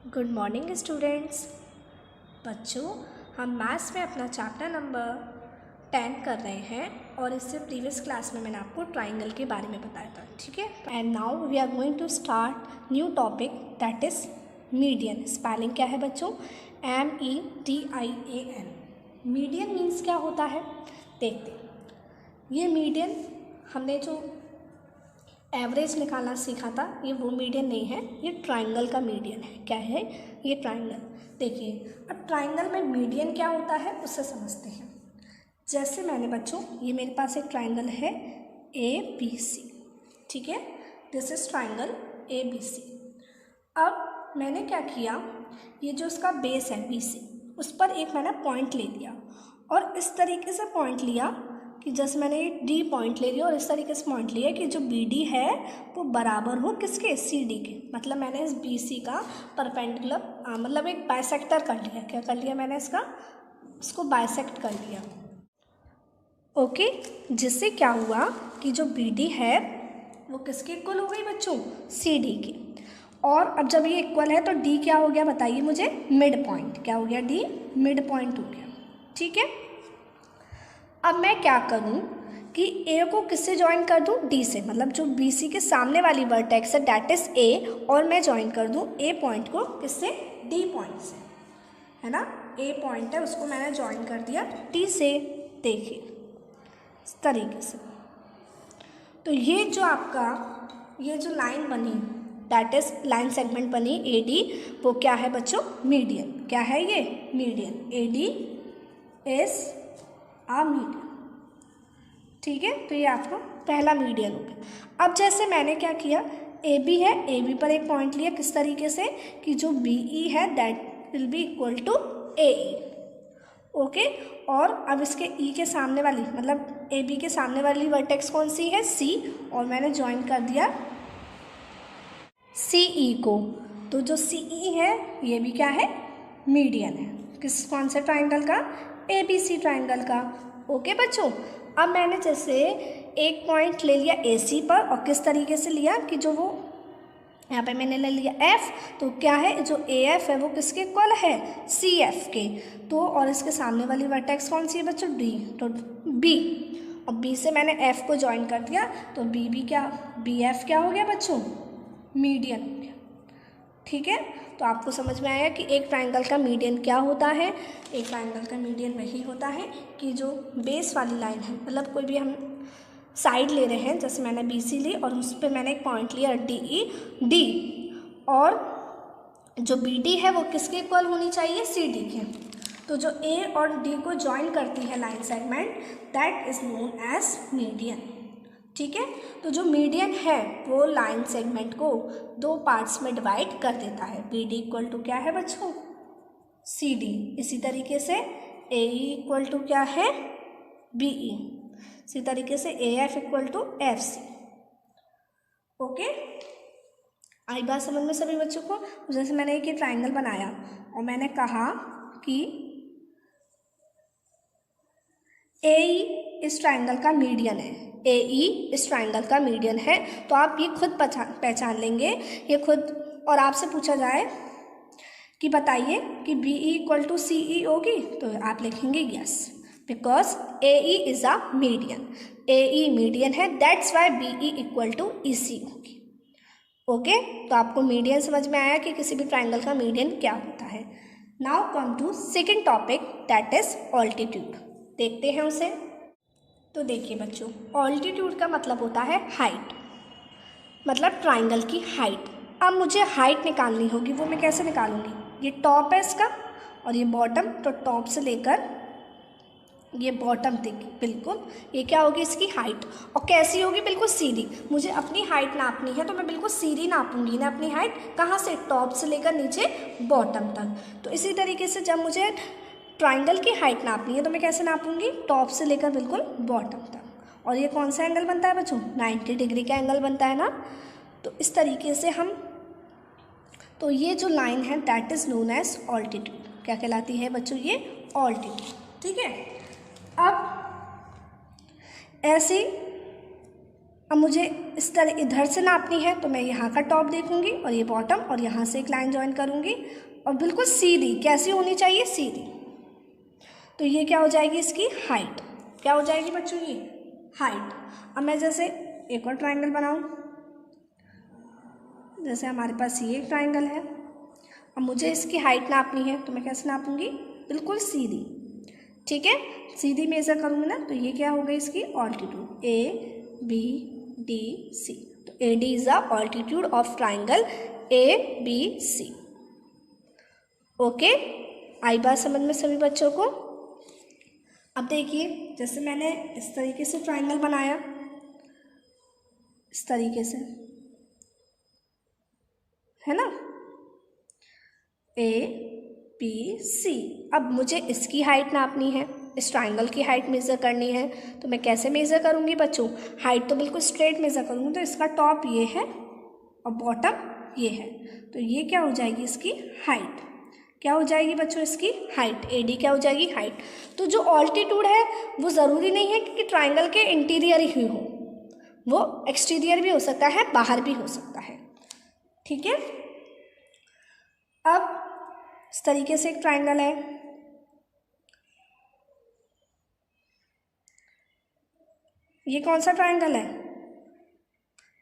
Good morning students. बच्चों, हम maths में अपना चैप्टर नंबर 10 कर रहे हैं और इससे प्रीवियस क्लास में मैंने आपको ट्राइंगल के बारे में बताया था, ठीक है। And now we are going to start new topic that is median. Spelling क्या है बच्चों? MEDIAN। मीडियन मीन्स क्या होता है देखते हैं। ये मीडियन हमने जो एवरेज निकालना सीखा था, ये वो मीडियन नहीं है, ये ट्राइंगल का मीडियन है। क्या है ये? ट्राइंगल। देखिए, अब ट्राइंगल में मीडियन क्या होता है उससे समझते हैं। जैसे मैंने बच्चों, ये मेरे पास एक ट्राइंगल है ABC, ठीक है। This is triangle ABC। अब मैंने क्या किया, ये जो इसका बेस है BC, उस पर एक मैंने पॉइंट ले लिया और इस तरीके से पॉइंट लिया कि जैसे मैंने D पॉइंट ले लिया और इस तरीके से पॉइंट लिया कि जो BD है वो बराबर हो किसके? CD के। मतलब मैंने इस BC का परपेंडिकुलर मतलब एक बाइसेक्टर कर लिया। क्या कर लिया मैंने? इसको बाइसेक्ट कर लिया। ओके, जिससे क्या हुआ कि जो BD है वो किसके इक्वल हो गई बच्चों? CD के। और अब जब ये इक्वल है तो D क्या हो गया बताइए मुझे? Mid point. क्या हो गया? D मिड पॉइंट हो गया, ठीक है। अब मैं क्या करूं कि A को किससे ज्वाइन कर दूं? D से। मतलब जो BC के सामने वाली वर्टेक्स है दैट इज A, और मैं ज्वाइन कर दूं A पॉइंट को किससे? D पॉइंट से, है ना। A पॉइंट है उसको मैंने ज्वाइन कर दिया D से। देखिए इस तरीके से। तो ये जो आपका ये जो लाइन बनी दैट इज लाइन सेगमेंट बनी AD, वो क्या है बच्चों? मीडियन। क्या है ये? Median. AD is a median, ठीक है। तो ये आपका पहला मीडियन हो गया। अब जैसे मैंने क्या किया, AB है, AB पर एक पॉइंट लिया किस तरीके से कि जो BE है that will be equal to AE, okay. और अब इसके E के सामने वाली मतलब AB के सामने वाली वर्टेक्स कौन सी है? C, और मैंने ज्वाइन कर दिया CE को। तो जो CE है ये भी क्या है? मीडियन है। कौन से ट्राइंगल का? ABC ट्राइंगल का। ओके बच्चों, अब मैंने जैसे एक पॉइंट ले लिया AC पर और किस तरीके से लिया कि जो वो यहाँ पे मैंने ले लिया F, तो क्या है जो AF है वो किसके इक्वल है? CF के। तो और इसके सामने वाली वर्टेक्स कौन सी है बच्चों? D, तो B, और B से मैंने F को ज्वाइन कर दिया तो BB क्या? BF क्या हो गया बच्चों? मीडियन हो गया, ठीक है। तो आपको समझ में आया कि एक ट्राइंगल का मीडियन क्या होता है। एक ट्राइंगल का मीडियन वही होता है कि जो बेस वाली लाइन है, मतलब कोई भी हम साइड ले रहे हैं, जैसे मैंने BC ली और उस पर मैंने एक पॉइंट लिया D, और जो BD है वो किसके इक्वल होनी चाहिए? CD के। तो जो A और D को ज्वाइन करती है line segment that is known as median, ठीक है। तो जो मीडियन है वो लाइन सेगमेंट को दो पार्ट्स में डिवाइड कर देता है। BD इक्वल टू क्या है बच्चों? CD। इसी तरीके से AE इक्वल टू क्या है? BE। इसी तरीके से AF equal to FC। Okay, आई बात समझ में सभी बच्चों को? जैसे मैंने एक ट्राइंगल बनाया और मैंने कहा कि AE इस ट्राइंगल का मीडियन है, AE इस ट्राइंगल का मीडियन है, तो आप ये खुद पहचान लेंगे ये खुद। और आपसे पूछा जाए कि बताइए कि BE इक्वल टू CE होगी, तो आप लिखेंगे yes, because AE is a median. AE median है, that's why BE equal to EC होगी। ओके, तो आपको मीडियन समझ में आया कि किसी भी ट्राइंगल का मीडियन क्या होता है। Now come to second topic that is altitude. देखते हैं उसे। तो देखिए बच्चों, ऑल्टीट्यूड का मतलब होता है हाइट, मतलब ट्राइंगल की हाइट। अब मुझे हाइट निकालनी होगी, वो मैं कैसे निकालूंगी? ये टॉप है इसका और ये बॉटम, तो टॉप से लेकर ये बॉटम तक बिल्कुल ये क्या होगी? इसकी हाइट। और कैसी होगी? बिल्कुल सीधी। मुझे अपनी हाइट नापनी है तो मैं बिल्कुल सीधी नापूंगी ना अपनी हाइट। कहाँ से? टॉप से लेकर नीचे बॉटम तक। तो इसी तरीके से जब मुझे ट्राइंगल की हाइट नापनी है तो मैं कैसे नापूंगी? टॉप से लेकर बिल्कुल बॉटम तक। और ये कौन सा एंगल बनता है बच्चों? 90 डिग्री का एंगल बनता है ना। तो इस तरीके से हम, तो ये जो लाइन है that is known as altitude. क्या कहलाती है बच्चों? ये ऑल्टीट्यूड, ठीक है। अब ऐसे अब मुझे इस तरह इधर से नापनी है तो मैं यहाँ का टॉप देखूंगी और ये बॉटम, और यहाँ से एक लाइन ज्वाइन करूँगी और बिल्कुल सीधी, कैसी होनी चाहिए, सीधी। तो ये क्या हो जाएगी, इसकी हाइट। क्या हो जाएगी बच्चों, ये हाइट। अब मैं जैसे एक और ट्राइंगल बनाऊँ, जैसे हमारे पास ये एक ट्राइंगल है। अब मुझे इसकी हाइट नापनी है तो मैं कैसे नापूंगी, बिल्कुल सीधी। ठीक है, सीधी मेज़र करूँगी ना, तो ये क्या हो गई इसकी ऑल्टीट्यूड, ABDC। तो AD is the altitude of triangle ABC। Okay, आई बात समझ में सभी बच्चों को। अब देखिए, जैसे मैंने इस तरीके से ट्राइंगल बनाया, इस तरीके से, है ना, ABC। अब मुझे इसकी हाइट नापनी है, इस ट्राइंगल की हाइट मेज़र करनी है। तो मैं कैसे मेज़र करूँगी बच्चों, हाइट तो बिल्कुल स्ट्रेट मेज़र करूँगी। तो इसका टॉप ये है और बॉटम ये है, तो ये क्या हो जाएगी, इसकी हाइट। क्या हो जाएगी बच्चों, इसकी हाइट। AD क्या हो जाएगी, हाइट। तो जो ऑल्टीट्यूड है वो ज़रूरी नहीं है कि ट्राइंगल के इंटीरियर ही हो, वो एक्सटीरियर भी हो सकता है, बाहर भी हो सकता है। ठीक है, अब इस तरीके से एक ट्राइंगल है, ये कौन सा ट्राइंगल है,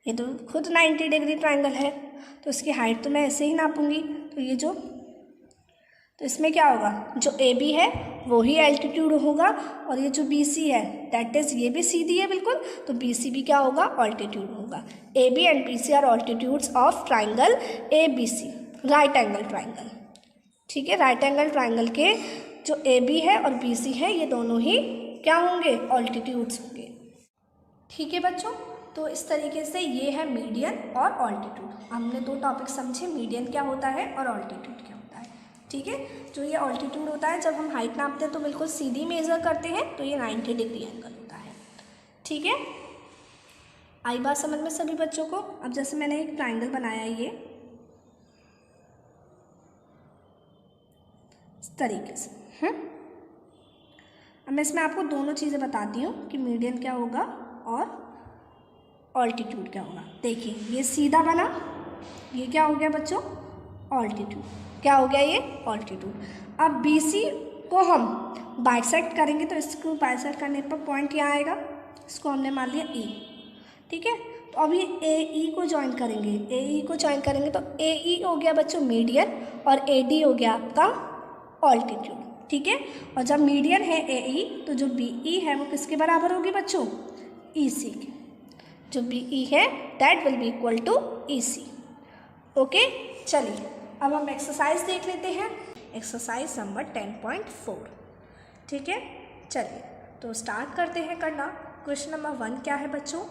ये तो खुद 90 डिग्री ट्राइंगल है। तो इसकी हाइट तो मैं ऐसे ही नापूंगी। तो ये जो, तो इसमें क्या होगा, जो AB है वो ही एल्टीट्यूड होगा, और ये जो BC है दैट इज़, ये भी सीधी है बिल्कुल, तो BC भी क्या होगा, ऑल्टीट्यूड होगा। AB and BC are altitudes of triangle ABC, right angle triangle. ठीक है, राइट एंगल ट्राइंगल के जो AB है और BC है, ये दोनों ही क्या होंगे, ऑल्टीट्यूड्स होंगे। ठीक है बच्चों, तो इस तरीके से ये है मीडियन और ऑल्टीट्यूड। हमने दो टॉपिक समझे, मीडियन क्या होता है और ऑल्टीट्यूड क्या होता है। ठीक है, जो ये ऑल्टीट्यूड होता है, जब हम हाइट नापते हैं तो बिल्कुल सीधी मेज़र करते हैं, तो ये 90 डिग्री एंगल होता है। ठीक है, आई बात समझ में सभी बच्चों को। अब जैसे मैंने एक ट्राइंगल बनाया ये इस तरीके से, अब मैं इसमें आपको दोनों चीज़ें बताती हूँ कि मीडियन क्या होगा और ऑल्टीट्यूड क्या होगा। देखिए, ये सीधा बना, ये क्या हो गया बच्चों, ऑल्टीट्यूड। क्या हो गया, ये ऑल्टीट्यूड। अब BC को हम बाइसेक्ट करेंगे, तो इसको बाइसेक्ट करने पर पॉइंट यहाँ आएगा, इसको हमने मान लिया E। ठीक है, तो अब ये AE को ज्वाइन करेंगे, AE को ज्वाइन करेंगे तो AE हो गया बच्चों मीडियन और AD हो गया आपका ऑल्टीट्यूड। ठीक है, और जब मीडियन है AE, तो जो BE है वो किसके बराबर होगी बच्चों, EC के। जो BE है that will be equal to EC। Okay, चलिए अब हम एक्सरसाइज देख लेते हैं, एक्सरसाइज नंबर 10.4। ठीक है, चलिए तो स्टार्ट करते हैं करना। क्वेश्चन नंबर 1 क्या है बच्चों,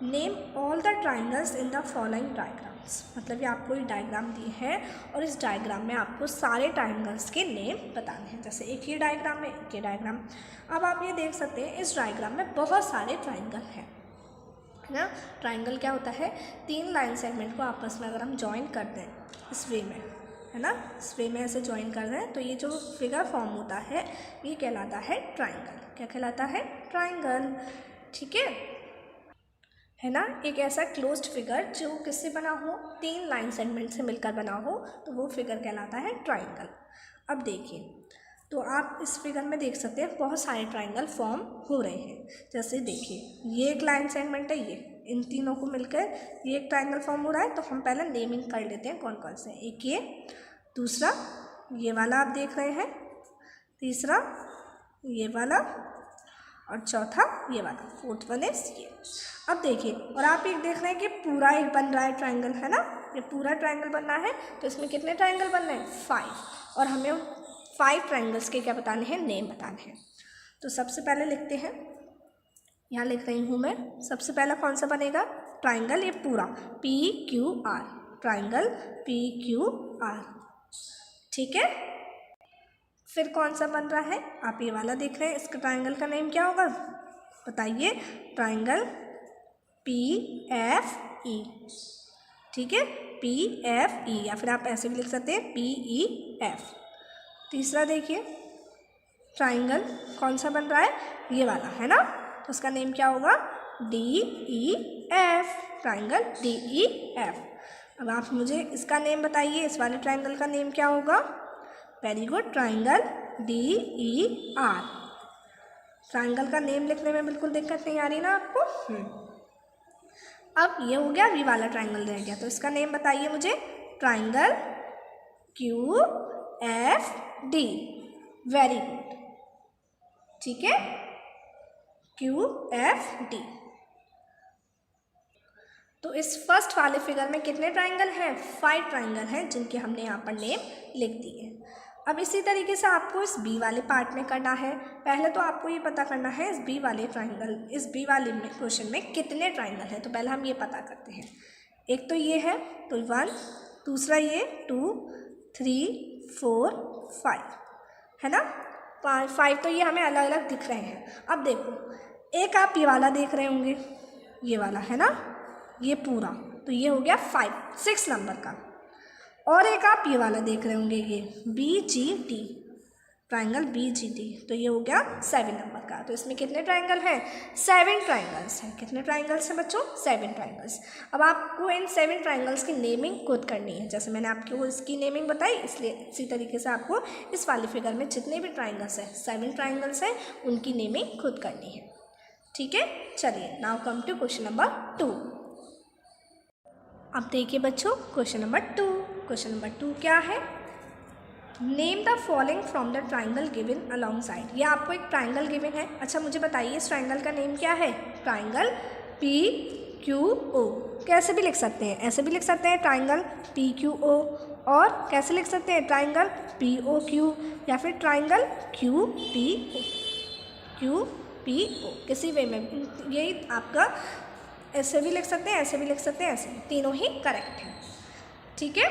name all the triangles in the following diagrams. मतलब ये आपको एक डायग्राम दी है और इस डायग्राम में आपको सारे ट्राइंगल्स के नेम बताने हैं। जैसे एक ये डायग्राम में, एक ये डायग्राम। अब आप ये देख सकते हैं इस डायग्राम में बहुत सारे ट्राइंगल हैं, है ना। ट्राइंगल क्या होता है, 3 लाइन सेगमेंट को आपस में अगर हम ज्वाइन कर दें इस वे में, है ना, इस वे में ऐसे ज्वाइन कर दें, तो ये जो फिगर फॉर्म होता है ये कहलाता है ट्राइंगल। क्या कहलाता है, ट्राइंगल। ठीक है ना, एक ऐसा क्लोज्ड फिगर जो किससे बना हो, 3 लाइन सेगमेंट से मिलकर बना हो, तो वो फिगर कहलाता है ट्राइंगल। अब देखिए, तो आप इस फिगर में देख सकते हैं बहुत सारे ट्राइंगल फॉर्म हो रहे हैं। जैसे देखिए, ये एक लाइन सेगमेंट है, ये इन तीनों को मिलकर ये एक ट्राइंगल फॉर्म हो रहा है। तो हम पहले नेमिंग कर लेते हैं कौन कौन से। एक ये, दूसरा ये वाला आप देख रहे हैं, तीसरा ये वाला, और चौथा ये वाला, फोर्थ वन इज ये। अब देखिए, और आप एक देख रहे हैं कि पूरा एक बन रहा है ट्राइंगल, है ना, ये पूरा ट्राइंगल बनना है। तो इसमें कितने ट्राइंगल बनने हैं, 5, और हमें 5 ट्राइंगल्स के क्या बताने हैं, नेम बताने हैं। तो सबसे पहले लिखते हैं, यहाँ लिख रही हूँ मैं। सबसे पहला कौन सा बनेगा, ट्राइंगल ये पूरा PQR, ट्राइंगल PQR। ठीक है, फिर कौन सा बन रहा है, आप ये वाला देख रहे हैं, इसका ट्राइंगल का नेम क्या होगा बताइए, ट्राइंगल PFE। ठीक है, PFE, या फिर आप ऐसे भी लिख सकते हैं PEF। तीसरा देखिए, ट्राइंगल कौन सा बन रहा है, ये वाला, है ना, तो उसका नेम क्या होगा, DEF। Triangle DEF। अब आप मुझे इसका नेम बताइए, इस वाले ट्राइंगल का नेम क्या होगा? Very good, triangle DER। Triangle का नेम लिखने में बिल्कुल दिक्कत नहीं आ रही ना आपको? अब ये हो गया वी वाला ट्राइंगल रह गया, तो इसका नेम बताइए मुझे, ट्राइंगल QFD। वेरी गुड, ठीक है, QFD। तो इस फर्स्ट वाले फिगर में कितने ट्राइंगल हैं? 5 ट्राइंगल हैं जिनके हमने यहाँ पर नेम लिख दिए। अब इसी तरीके से आपको इस बी वाले पार्ट में करना है। पहले तो आपको ये पता करना है इस बी वाले क्वेश्चन में कितने ट्राइंगल हैं। तो पहले हम ये पता करते हैं। एक तो ये है, तो 1, दूसरा ये 2, 3, 4, 5 है ना। 5 तो ये हमें अलग अलग दिख रहे हैं। अब देखो, एक आप ये वाला देख रहे होंगे, ये वाला है ना, ये पूरा, तो ये हो गया 6 नंबर का। और एक आप ये वाला देख रहे होंगे, ये BGD, ट्राइंगल BGD, तो ये हो गया 7 नंबर का। तो इसमें कितने ट्राइंगल हैं? 7 ट्राइंगल्स हैं। कितने ट्राइंगल्स हैं बच्चों? 7 ट्राइंगल्स। अब आपको इन 7 ट्राइंगल्स की नेमिंग खुद करनी है। जैसे मैंने आपको इसकी नेमिंग बताई, इसलिए इसी तरीके से आपको इस वाले फिगर में जितने भी ट्राइंगल्स हैं, 7 ट्राइंगल्स हैं, उनकी नेमिंग खुद करनी है। ठीक है, चलिए now come to question number 2। अब देखिए बच्चों, क्वेश्चन नंबर 2। क्वेश्चन नंबर 2 क्या है? Name the following from the triangle given along side. ये आपको एक ट्राइंगल गिवन है। अच्छा मुझे बताइए इस ट्राइंगल का नेम क्या है? Triangle PQO। कैसे भी लिख सकते हैं, ऐसे भी लिख सकते हैं ट्राइंगल PQO, और कैसे लिख सकते हैं ट्राइंगल POQ, या फिर ट्राइंगल QPO। किसी वे में यही आपका, ऐसे भी लिख सकते हैं, ऐसे भी लिख सकते हैं, ऐसे, तीनों ही करेक्ट हैं। ठीक है,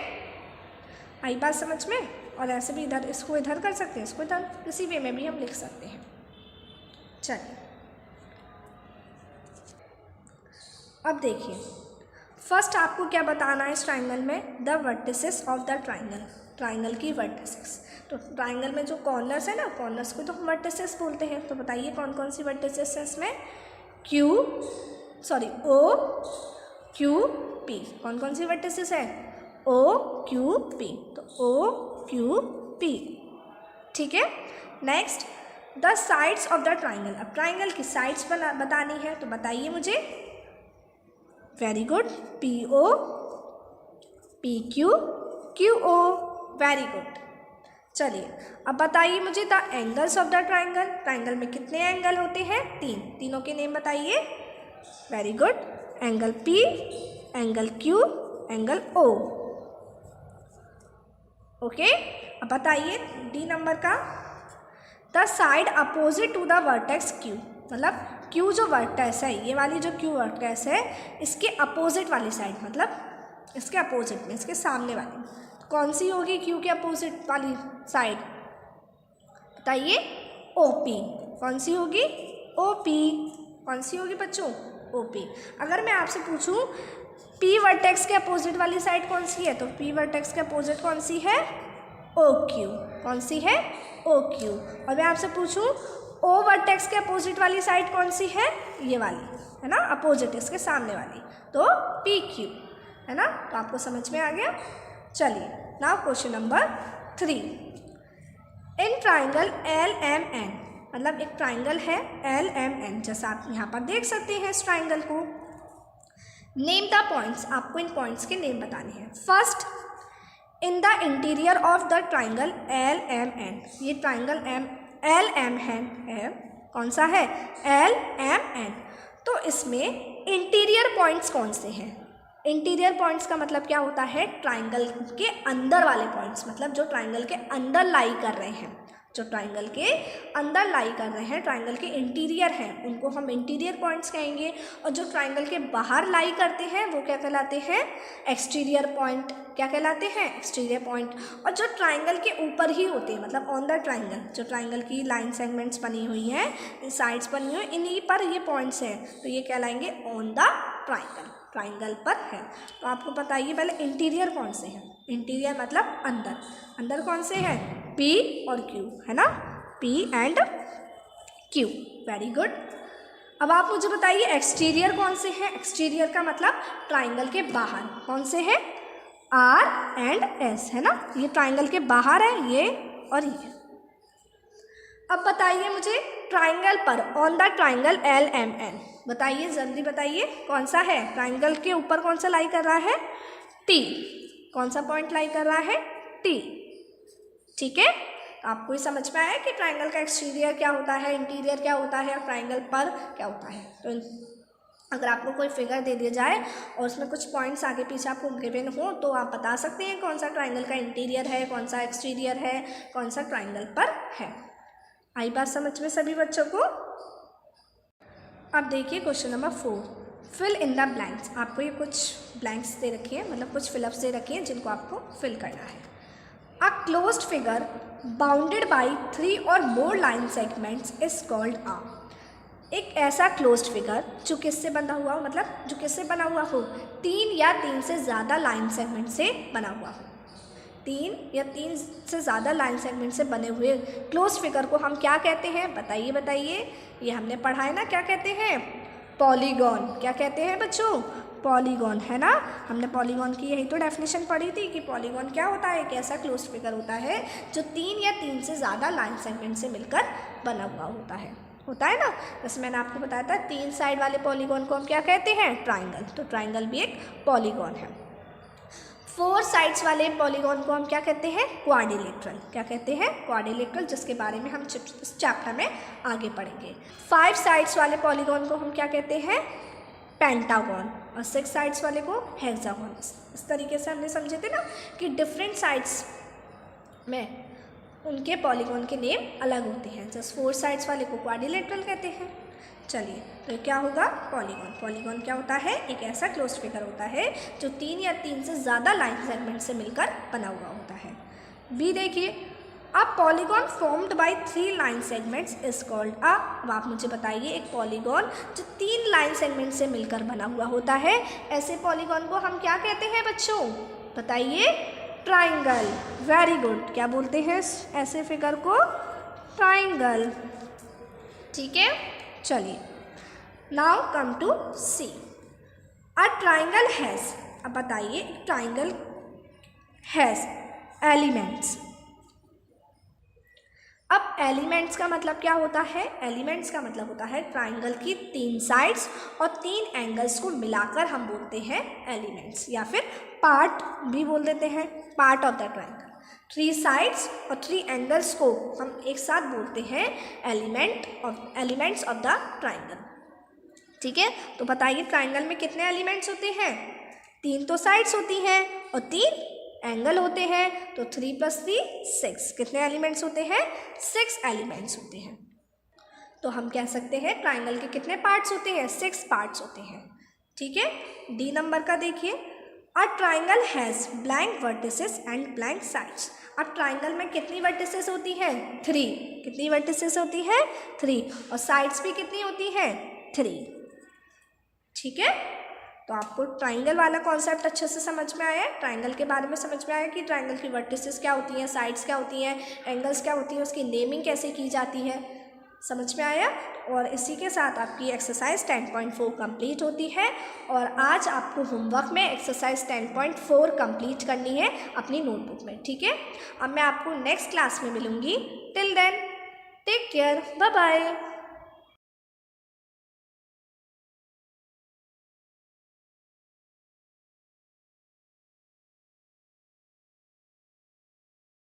आई बात समझ में? और ऐसे भी इधर, इसको इधर कर सकते हैं, इसको इधर, किसी वे में भी हम लिख सकते हैं। चलिए अब देखिए, फर्स्ट आपको क्या बताना है इस ट्राइंगल में? The vertices of the triangle. Triangle की वर्टिसेस। तो ट्राइंगल में जो कॉर्नर्स है ना, कॉर्नर्स को तो हम वर्टिसेस बोलते हैं। तो बताइए कौन कौन सी वर्टिसेस है इसमें? OQP। कौन कौन सी वर्टिसेस है? OQP। तो OQP, ठीक है। Next, the sides of the triangle. अब ट्राइंगल की साइड्स बतानी है, तो बताइए मुझे। Very good, PO, PQ, QO। Very good. चलिए अब बताइए मुझे the angles of the triangle. Triangle में कितने एंगल होते हैं? 3। तीनों के नेम बताइए। Very good, angle P, angle Q, angle O। Okay, अब बताइए D नंबर का, the side opposite to the vertex Q। मतलब Q जो वर्टेक्स है, ये वाली जो Q वर्टेक्स है, इसके अपोजिट वाली साइड, मतलब इसके अपोजिट में, इसके सामने वाली, तो कौन सी होगी Q के अपोजिट वाली साइड? बताइए। OP। कौन सी होगी? OP। कौन सी होगी बच्चों? OP। अगर मैं आपसे पूछूं P वर्टेक्स के अपोजिट वाली साइड कौन सी है, तो P वर्टेक्स के अपोजिट कौन सी है? OQ। कौन सी है? OQ। और मैं आपसे पूछूं O वर्टेक्स के अपोजिट वाली साइड कौन सी है? ये वाली है ना, अपोजिट, इसके सामने वाली, तो PQ है ना। तो आपको समझ में आ गया। चलिए now question number 3। In triangle LMN, मतलब एक ट्राइंगल है LMN, जैसा आप यहाँ पर देख सकते हैं इस ट्राइंगल को। Name the points. आपको इन पॉइंट्स के नेम बताने हैं। First, in the interior of the triangle LMN। ये ट्राइंगल LMN है, कौन सा है? LMN। तो इसमें इंटीरियर पॉइंट्स कौन से हैं? इंटीरियर पॉइंट्स का मतलब क्या होता है? ट्राइंगल के अंदर वाले पॉइंट्स, मतलब जो ट्राइंगल के अंदर लाई कर रहे हैं, जो ट्राइंगल के अंदर लाई कर रहे हैं, ट्राइंगल के इंटीरियर हैं, उनको हम इंटीरियर पॉइंट्स कहेंगे। और जो ट्राइंगल के बाहर लाई करते हैं वो क्या कहलाते हैं? Exterior point. क्या कहलाते हैं? Exterior point. और जो ट्राइंगल के ऊपर ही होते हैं, मतलब ऑन द ट्राइंगल, जो ट्राइंगल की लाइन सेगमेंट्स बनी हुई हैं, साइड्स बनी हुई, इन्हीं पर ये पॉइंट्स हैं, तो ये कहलाएंगे ऑन द ट्राइंगल, ट्राइंगल पर है। तो आपको बताइए पहले इंटीरियर कौन से हैं? इंटीरियर मतलब अंदर। अंदर कौन से हैं? P और Q है ना, P and Q। Very good. अब आप मुझे बताइए एक्सटीरियर कौन से हैं। एक्सटीरियर का मतलब ट्राइंगल के बाहर कौन से हैं, आर एंड एस, है ना, ये ट्राइंगल के बाहर है, ये और ये। अब बताइए मुझे ट्राइंगल पर, on the triangle L M N, बताइए जल्दी बताइए कौन सा है, ट्राइंगल के ऊपर कौन सा लाई कर रहा है, टी, कौन सा पॉइंट लाई कर रहा है, टी। ठीक है, तो आपको ये समझ में आया कि ट्राइंगल का एक्सटीरियर क्या होता है, इंटीरियर क्या होता है और ट्राइंगल पर क्या होता है। तो अगर आपको कोई फिगर दे दिया जाए और उसमें कुछ पॉइंट्स आगे पीछे आपको गिवन हो तो आप बता सकते हैं कौन सा ट्राइंगल का इंटीरियर है, कौन सा एक्सटीरियर है, कौन सा ट्राइंगल पर है। आई बात समझ में सभी बच्चों को। अब देखिए question number 4, fill in the blanks. आपको ये कुछ ब्लैंक्स दे रखी है, मतलब कुछ फिलअप्स दे रखी हैं जिनको आपको फिल करना है। A closed figure bounded by 3 और more line segments is called a. एक ऐसा क्लोज्ड फिगर जो किससे बंधा हुआ हो, मतलब जो किससे बना हुआ हो, 3 या 3 से ज़्यादा लाइन सेगमेंट से बना हुआ हो। 3 या 3 से ज़्यादा लाइन सेगमेंट से बने हुए क्लोज फिगर को हम क्या कहते हैं, बताइए बताइए। ये हमने पढ़ा है ना, क्या कहते हैं, पॉलीगॉन। क्या कहते हैं बच्चों, पॉलीगॉन, है ना। हमने पॉलीगॉन की यही तो डेफिनेशन पढ़ी थी कि पॉलीगॉन क्या होता है, एक ऐसा क्लोज फिगर होता है जो 3 या 3 से ज़्यादा लाइन सेगमेंट से मिलकर बना हुआ होता है ना। जैसे मैंने आपको बताया था 3 साइड वाले पॉलीगॉन को हम क्या कहते हैं, ट्राइंगल। तो ट्राइंगल भी एक पॉलीगॉन है। 4 साइड्स वाले पॉलीगॉन को हम क्या कहते हैं, क्वाड्रिलेटरल। क्या कहते हैं, क्वाड्रिलेटरल, जिसके बारे में हम इस चैप्टर में आगे पढ़ेंगे। 5 साइड्स वाले पॉलीगॉन को हम क्या कहते हैं, पेंटागॉन, और 6 साइड्स वाले को हेक्सागॉन। इस तरीके से हमने समझे थे ना कि डिफरेंट साइड्स में उनके पॉलीगॉन के नेम अलग होते हैं। जैसे 4 साइड्स वाले को क्वाड्रिलेटरल कहते हैं। चलिए, तो क्या होगा, पॉलीगॉन। पॉलीगॉन क्या होता है, एक ऐसा क्लोज फिगर होता है जो 3 या 3 से ज़्यादा लाइन सेगमेंट से मिलकर बना हुआ होता है। बी देखिए, a polygon formed by 3 line segments is called अ। अब आप मुझे बताइए एक पॉलीगॉन जो 3 लाइन सेगमेंट से मिलकर बना हुआ होता है, ऐसे पॉलीगॉन को हम क्या कहते हैं बच्चों, बताइए, ट्राइंगल। वेरी गुड, क्या बोलते हैं ऐसे फिगर को, ट्राइंगल। ठीक है, चलिए, now come to C. A triangle has, अब बताइए ट्राइंगल हैज़ एलिमेंट्स। अब एलिमेंट्स का मतलब क्या होता है, एलिमेंट्स का मतलब होता है ट्राइंगल की 3 साइड्स और 3 एंगल्स को मिलाकर हम बोलते हैं एलिमेंट्स, या फिर पार्ट भी बोल देते हैं, part of the triangle. 3 sides और 3 एंगल्स को हम एक साथ बोलते हैं एलिमेंट्स ऑफ द ट्राइंगल। ठीक है, तो बताइए ट्राइंगल में कितने एलिमेंट्स होते हैं, 3 तो साइड्स होती हैं और 3 एंगल होते हैं, तो 3 + 3 6। कितने एलिमेंट्स होते हैं, 6 एलिमेंट्स होते हैं। तो हम कह सकते हैं ट्राइंगल के कितने पार्ट्स होते हैं, 6 पार्ट्स होते हैं। ठीक है, डी नंबर का देखिए, अ triangle has blank vertices and blank sides. अब ट्राइंगल में कितनी वर्टिसेस होती हैं, 3। कितनी वर्टिसेस होती है, 3, और साइड्स भी कितनी होती हैं, 3। ठीक है, तो आपको ट्राइंगल वाला कॉन्सेप्ट अच्छे से समझ में आया है, ट्राइंगल के बारे में समझ में आया कि ट्राइंगल की वर्टिसेस क्या होती हैं, साइड्स क्या होती हैं, एंगल्स क्या होती हैं, उसकी नेमिंग कैसे की जाती है, समझ में आया। और इसी के साथ आपकी एक्सरसाइज 10.4 कंप्लीट होती है। और आज आपको होमवर्क में एक्सरसाइज 10.4 कंप्लीट करनी है अपनी नोटबुक में। ठीक है, अब मैं आपको नेक्स्ट क्लास में मिलूँगी। Till then take care, bye bye.